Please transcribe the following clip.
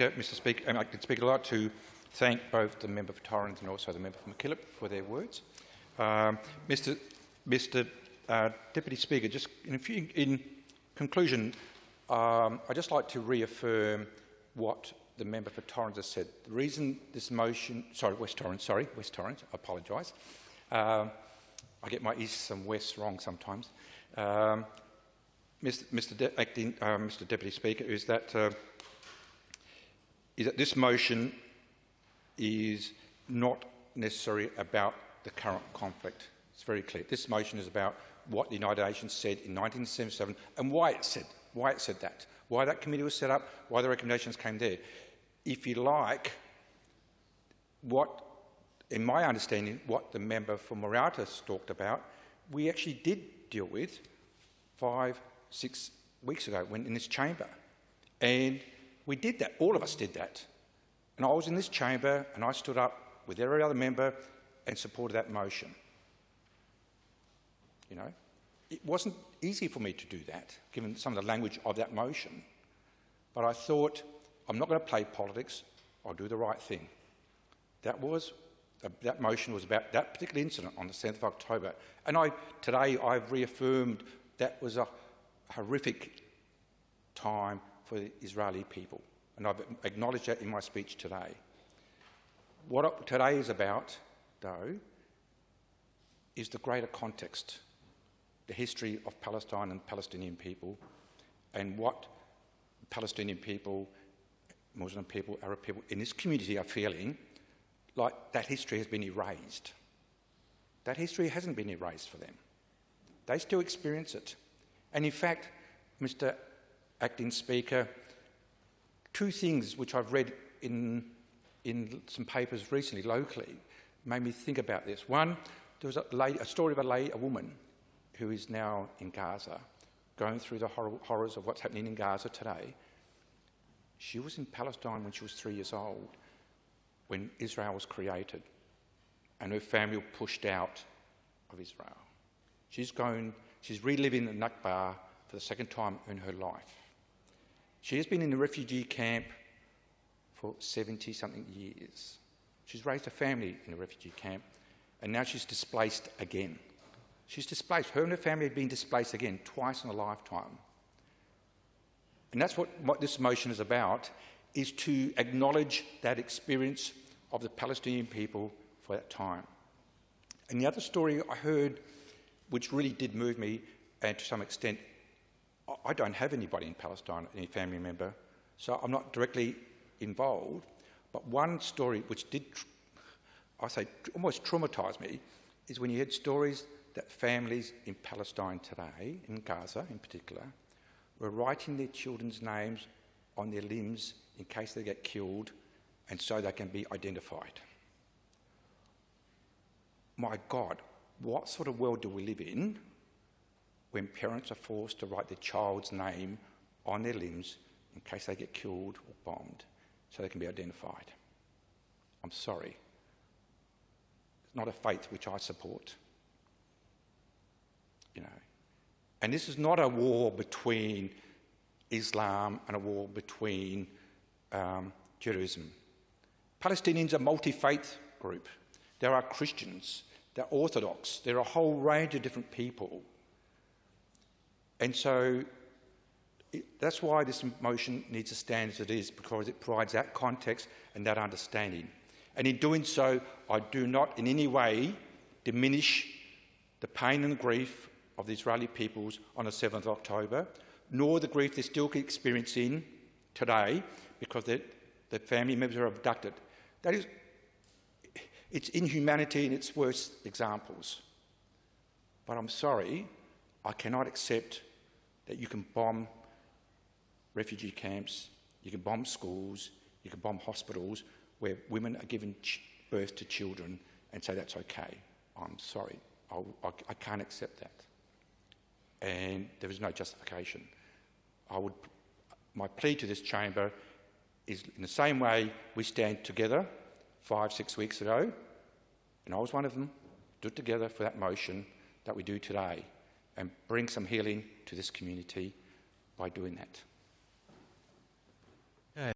Mr. Speaker, I'd like to thank both the member for Torrens and also the member for MacKillop for their words. Mr. Deputy Speaker, just in conclusion, I'd just like to reaffirm what the member for Torrens has said. The reason this motion, West Torrens, I apologise. I get my easts and wests wrong sometimes. Mr. Deputy Speaker, is that this motion is not necessarily about the current conflict. It's very clear. This motion is about what the United Nations said in 1977 and why it said that, why that committee was set up, why the recommendations came there. If you like, in my understanding, what the member for Mauritius talked about, we actually did deal with 5-6 weeks ago when in this chamber. And we did that. All of us did that. And I was in this chamber and I stood up with every other member and supported that motion. You know, it wasn't easy for me to do that, given some of the language of that motion. But I thought, I'm not going to play politics. I'll do the right thing. That motion was about that particular incident on the 7th of October. And today I've reaffirmed that was a horrific time for the Israeli people. And I've acknowledged that in my speech today. What today is about, though, is the greater context, the history of Palestine and Palestinian people, and what Palestinian people, Muslim people, Arab people in this community are feeling like that history has been erased. That history hasn't been erased for them. They still experience it. And in fact, Mr. Acting Speaker, two things which I've read in some papers recently, locally, made me think about this. One, there was a story of a woman who is now in Gaza, going through the horrors of what's happening in Gaza today. She was in Palestine when she was 3 years old, when Israel was created, and her family were pushed out of Israel. She's reliving the Nakba for the second time in her life. She has been in a refugee camp for 70-something years. She's raised a family in a refugee camp, and now she's displaced again. She's displaced. Her and her family have been displaced again, twice in a lifetime. And that's what this motion is about, is to acknowledge that experience of the Palestinian people for that time. And the other story I heard, which really did move me, and to some extent, I don't have anybody in Palestine, any family member, so I'm not directly involved. But one story which did, almost traumatise me, is when you heard stories that families in Palestine today, in Gaza in particular, were writing their children's names on their limbs in case they get killed and so they can be identified. My God, what sort of world do we live in when parents are forced to write their child's name on their limbs in case they get killed or bombed so they can be identified? I'm sorry. It's not a faith which I support. You know. And this is not a war between Islam and a war between Judaism. Palestinians are a multi-faith group. There are Christians, there are Orthodox, there are a whole range of different people. And so that's why this motion needs to stand as it is, because it provides that context and that understanding. And in doing so, I do not in any way diminish the pain and the grief of the Israeli peoples on the 7th of October, nor the grief they're still experiencing today because their family members are abducted. It's inhumanity in its worst examples. But I'm sorry, I cannot accept that you can bomb refugee camps, you can bomb schools, you can bomb hospitals where women are giving birth to children and say that's okay. I'm sorry, I can't accept that. And there is no justification. My plea to this chamber is in the same way we stand together 5-6 weeks ago, and I was one of them, stood together for that motion that we do today and bring some healing to this community by doing that.